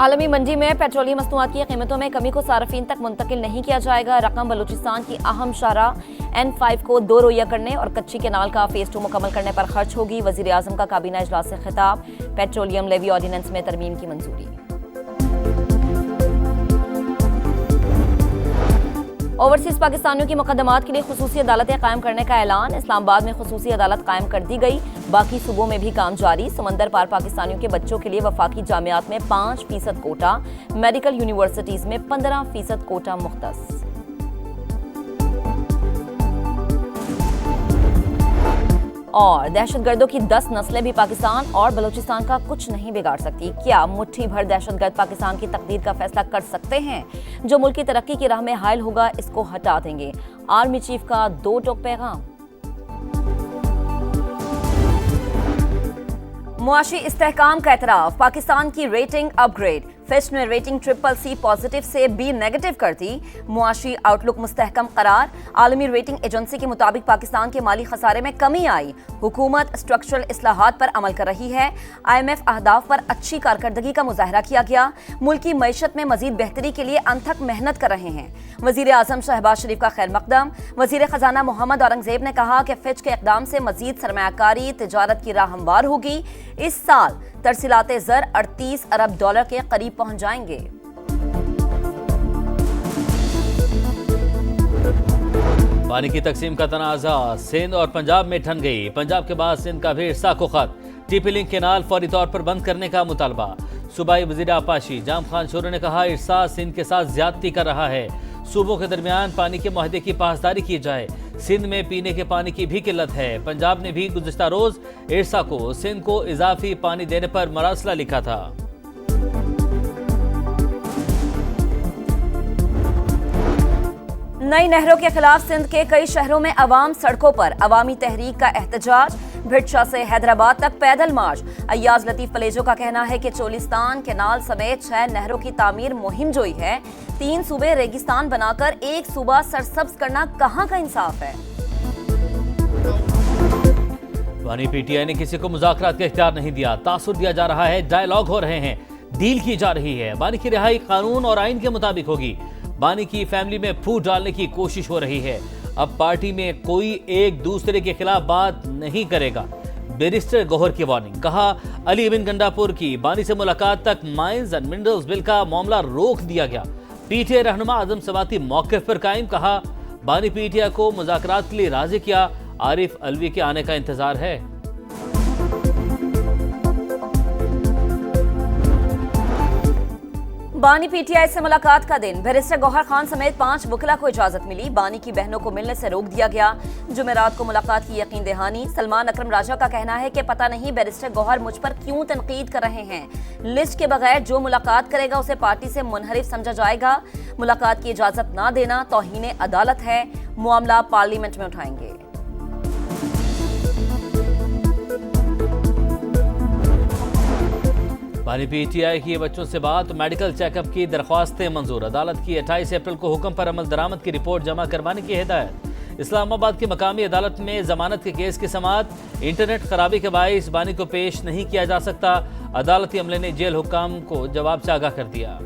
आलमी मंडी में पेट्रोलियम मसनूआत की कीमतों में कमी को सार्फिन तक मुंतकिल नहीं किया जाएगा। रकम बलूचिस्तान की अहम शाहराह N5 को 2 रोइया करने और कच्ची केनाल का फेज 2 मुकम्मल करने पर खर्च होगी। वजीर आजम का काबीना इजलास से खिताब। पेट्रोलियम लेवी ऑर्डिनेंस में तरमीम की मंजूरी। ओवरसीज पाकिस्तानियों की मुकदमात के लिए खुसूसी अदालतें कायम करने का ऐलान। इस्लामाबाद में खुसूसी अदालत कायम कर दी गई। बाकी सूबों में भी काम जारी। समंदर पार पाकिस्तानियों के बच्चों के लिए वफाकी जामियात में 5% कोटा, मेडिकल यूनिवर्सिटीज में 15% कोटा मुख्तस। और दहशतगर्दों की 10 नस्लें भी पाकिस्तान और बलूचिस्तान का कुछ नहीं बिगाड़ सकती। क्या मुट्ठी भर दहशतगर्द पाकिस्तान की तकदीर का फैसला कर सकते हैं? जो मुल्क की तरक्की की राह में हायल होगा इसको हटा देंगे। आर्मी चीफ का 2 टोक पैगाम। मुआशी इस्तेहकाम का एतराफ। पाकिस्तान की रेटिंग अपग्रेड। फिच ने रेटिंग CCC पॉजिटिव से B नेगेटिव कर दी। मुआशी आउटलुक मुस्तहकम करार। आलमी रेटिंग एजेंसी के मुताबिक पाकिस्तान के माली खसारे में कमी आई। हुकूमत स्ट्रक्चरल इस्लाहात पर अमल कर रही है। IMF अहदाफ पर अच्छी कारकर्दगी का मुजाहरा किया गया। मुल्क की मईशत में मजीद बेहतरी के लिए अनथक मेहनत कर रहे हैं। वजीर आजम शहबाज शरीफ का खैर मकदम। वजीर खजाना मोहम्मद औरंगजेब ने कहा कि फिच के इकदाम से मजीद सरमायाकारी तिजारत की राह हमवार होगी। इस साल तरसीलाते ज़र $38 अरब के करीब पहुंच जाएंगे। पानी की तकसीम का तनाज़ा सिंध और पंजाब में ठन गई। पंजाब के बाद सिंध का भी इरसा को खत। टीपी लिंक केनाल फौरी तौर पर बंद करने का मुतालबा। सूबाई वज़ीर आपाशी जाम खान शोरे ने कहा इरसा सिंध के साथ ज्यादती कर रहा है। सूबों के दरमियान पानी के मुआहदे की पासदारी की जाए। सिंध में पीने के पानी की भी किल्लत है। पंजाब ने भी गुज़िश्ता रोज इरसा को सिंध को इजाफी पानी देने पर मरासला लिखा था। नई नहरों के खिलाफ सिंध के कई शहरों में अवाम सड़कों पर। अवामी तहरीक का एहतजाज। भिटशा से हैदराबाद तक पैदल मार्च। अय्याज लतीफ पलेजो का कहना है कि चोलिस्तान केनाल समेत 6 नहरों की तामीर मुहिम जोई है। 3 सूबे रेगिस्तान बनाकर एक सूबा सरसब्ज करना कहां का इंसाफ है? वानी PTI ने किसी को मुज़ाकरात का इख्तियार नहीं दिया। तासुर दिया जा रहा है, डायलॉग हो रहे हैं, डील की जा रही है। बानी की रिहाई कानून और आइन के मुताबिक होगी। बानी की फैमिली में फूट डालने की कोशिश हो रही है। अब पार्टी में कोई एक दूसरे के खिलाफ बात नहीं करेगा। बैरिस्टर गौहर की वार्निंग। कहा अली बिन गंडापुर की बानी से मुलाकात तक माइंस एंड मिनरल्स बिल का मामला रोक दिया गया। PTI रहनुमा आजम सवाती मौक़िफ़ पर कायम। कहा बानी PTI को मुज़ाकरात के लिए राजी किया। आरिफ अलवी के आने का इंतजार है। बानी PTI से मुलाकात का दिन। बैरिस्टर गौहर खान समेत 5 वकला को इजाजत मिली। बानी की बहनों को मिलने से रोक दिया गया। जुमेरात को मुलाकात की यकीन दहानी। सलमान अकरम राजा का कहना है कि पता नहीं बैरिस्टर गौहर मुझ पर क्यों तनकीद कर रहे हैं। लिस्ट के बगैर जो मुलाकात करेगा उसे पार्टी से मुनहरिफ समझा जाएगा। मुलाकात की इजाजत ना देना तौहीन अदालत है। मामला पार्लियामेंट में उठाएंगे। बानी PTI की बच्चों से बात। मेडिकल चेकअप की दरख्वास्तें मंजूर। अदालत की 28 अप्रैल को हुक्म पर अमल दरामद की रिपोर्ट जमा करवाने की हिदायत। इस्लामाबाद की मकामी अदालत में जमानत के केस की समाअत। इंटरनेट खराबी के बाइस बानी को पेश नहीं किया जा सकता। अदालती अमले ने जेल हुक्म को जवाब से आगाह कर दिया।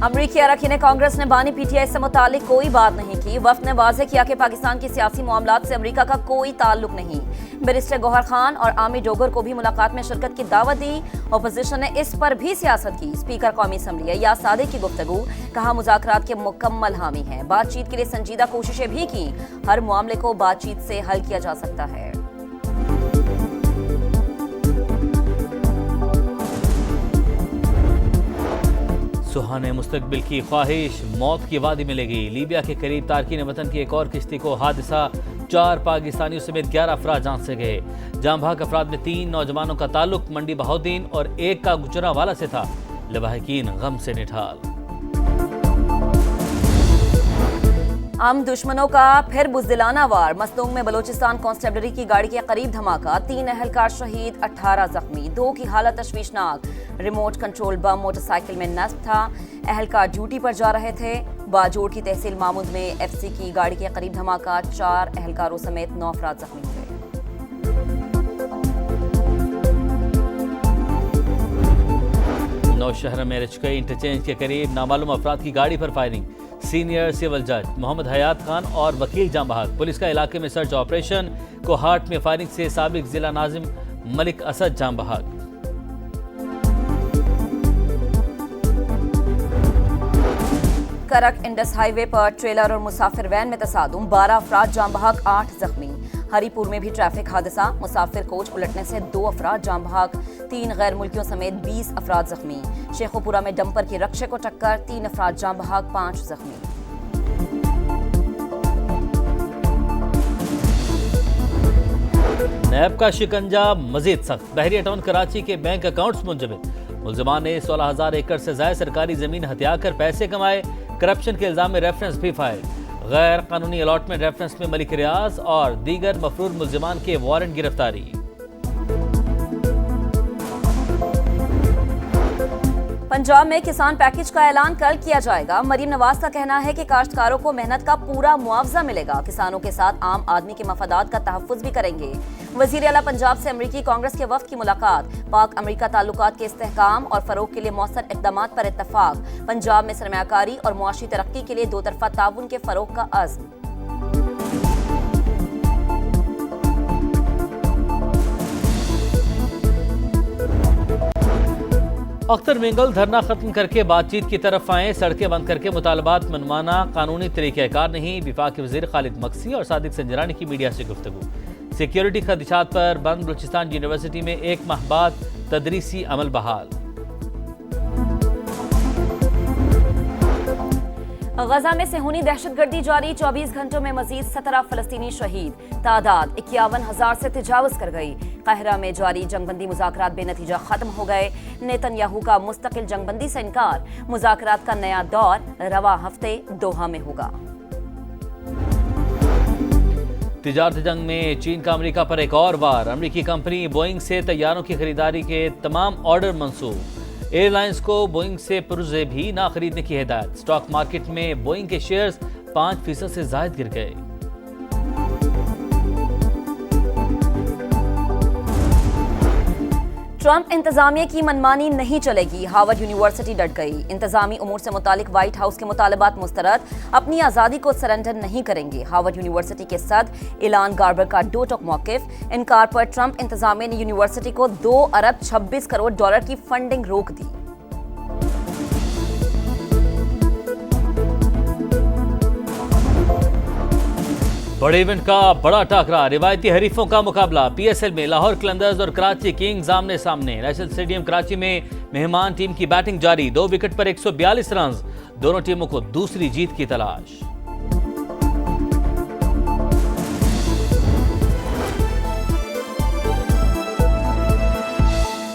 अमरीकी अरकान कांग्रेस ने बानी PTI से मुतालिक कोई बात नहीं की। वफ्द ने वाज़ेह किया कि पाकिस्तान की सियासी मामलात से अमरीका का कोई ताल्लुक नहीं। बैरिस्टर गौहर खान और आमी डोगर को भी मुलाकात में शिरकत की दावत दी। अपोजिशन ने इस पर भी सियासत की। स्पीकर कौमी असम्बली अय्याज सादिक की गुफ्तगू। कहा मुज़ाकरात के मुकम्मल हामी हैं। बातचीत के लिए संजीदा कोशिशें भी की। हर मामले को बातचीत से हल किया जा सकता है। सुहाने मुस्तकबिल की ख्वाहिश मौत की वादी में लगी। लीबिया के करीब तारकीन वतन की एक और किश्ती को हादसा। 4 पाकिस्तानियों समेत 11 अफराद जान से गए। जाम भाग अफराद में 3 नौजवानों का ताल्लुक मंडी बहाउद्दीन और एक का गुजरांवाला से था। लवाहिकीन गम से निठाल। हम दुश्मनों का फिर बुज़दिलाना वार। मसदूंग में बलोचिस्तान कांस्टेबलरी की गाड़ी के करीब धमाका। 3 अहलकार शहीद, 18 जख्मी। 2 की हालत तशवीशनाक। रिमोट कंट्रोल बम मोटरसाइकिल में नस्ब था। अहलकार ड्यूटी पर जा रहे थे। बाजोड़ की तहसील मामूद में FC की गाड़ी के करीब धमाका। 4 अहलकारों समेत 9 अफराद जख्मी हुए। नौशहर में रिचकई इंटरचेंज के करीब नामालूम अफराद की गाड़ी पर फायरिंग। सीनियर सिविल जज मोहम्मद हयात खान और वकील जाम बहक। पुलिस का इलाके में सर्च ऑपरेशन। कोहाट में फायरिंग से साबिक जिला नाजिम मलिक असद जाम बहक। करक इंडस हाईवे पर ट्रेलर और मुसाफिर वैन में तसादुम, 12 अफराद जाम बहक, 8 जख्मी। हरीपुर में भी ट्रैफिक हादसा, मुसाफिर कोच उलटने से 2 अफराद जाम बहक, 3 गैर मुल्कियों समेत 20 अफराद जख्मी। शेखोपुरा में डंपर की रक्षे को टक्कर, 3 अफराद जाम बहक, 5 जख्मी। नैब का शिकंजा मजीद सख्त। बहरिया टाउन कराची के बैंक अकाउंट्स मुंजमद। मुलजमान ने 16,000 एकड़ से ज्यादा सरकारी जमीन हथिया कर पैसे कमाए। करप्शन के इल्जाम में रेफरेंस भी फाइल। गैर कानूनी अलॉटमेंट रेफरेंस में मलिक रियाज और दीगर मफरूर मुलजमान के वारंट गिरफ्तारी। पंजाब में किसान पैकेज का ऐलान कल किया जाएगा। मरीम नवाज का कहना है कि काश्तकारों को मेहनत का पूरा मुआवजा मिलेगा। किसानों के साथ आम आदमी के मफादात का तहफ़्फ़ुज़ भी करेंगे। वज़ीर आला पंजाब से अमरीकी कांग्रेस के वफ़द की मुलाकात। पाक अमरीका ताल्लुकात के इस्तेहकाम और फ़रोग़ के लिए मौसर इक़दामात पर इत्तफ़ाक़। पंजाब में सरमायाकारी और मुआशी तरक्की के लिए दो तरफ़ा ताउन के फ़रोग़ का अज़्म। अख्तर मिंगल धरना खत्म करके बातचीत की तरफ आए। सड़कें बंद करके मुतालबात मनवाना कानूनी तरीक़ाकार नहीं। वफाकी वज़ीर खालिद मक्सी और सादिक संजरानी की मीडिया से गुफ्तगू। सिक्योरिटी खदशात पर बंद बलूचिस्तान यूनिवर्सिटी में 1 माह बाद तदरीसी अमल बहाल। गजा में सेहूनी दहशतगर्दी जारी, 24 घंटों में मजीद 17 फलस्तीनी शहीद। तादाद 51,000 से तजावुज कर गई। काहिरा में जारी जंगबंदी मुज़ाकरात बेनतीजा खत्म हो गए। नेतन्याहू का मुस्तकिल जंगबंदी से इनकार। मुज़ाकरात का नया दौर रवा हफ्ते दोहा में होगा। तिजारती जंग में चीन का अमेरिका पर एक और वार। अमेरिकी कंपनी बोइंग से तैयारों की खरीदारी के तमाम ऑर्डर मंसूब। एयरलाइंस को बोइंग से पुर्जे भी ना खरीदने की हिदायत। स्टॉक मार्केट में बोइंग के शेयर्स 5% से ज्यादा गिर गए। ट्रंप इंतजामिया की मनमानी नहीं चलेगी, हार्वर्ड यूनिवर्सिटी डट गई। इंतजामी उमूर से मुतालिक व्हाइट हाउस के मुतालबात मुस्तरद, अपनी आज़ादी को सरेंडर नहीं करेंगे। हार्वर्ड यूनिवर्सिटी के सदर इलान गार्बर का दो टोक मौक़िफ़। इनकार पर ट्रंप इंतजामिया ने यूनिवर्सिटी को $2 अरब 26 करोड़ की फंडिंग रोक दी। बड़े इवेंट का बड़ा टाकरा, रिवायती हरीफों का मुकाबला। पीएसएल में लाहौर कलंदर्स और कराची किंग्स आमने सामने। नेशनल स्टेडियम कराची में मेहमान टीम की बैटिंग जारी। 2 विकेट पर 142 रन। दोनों टीमों को दूसरी जीत की तलाश।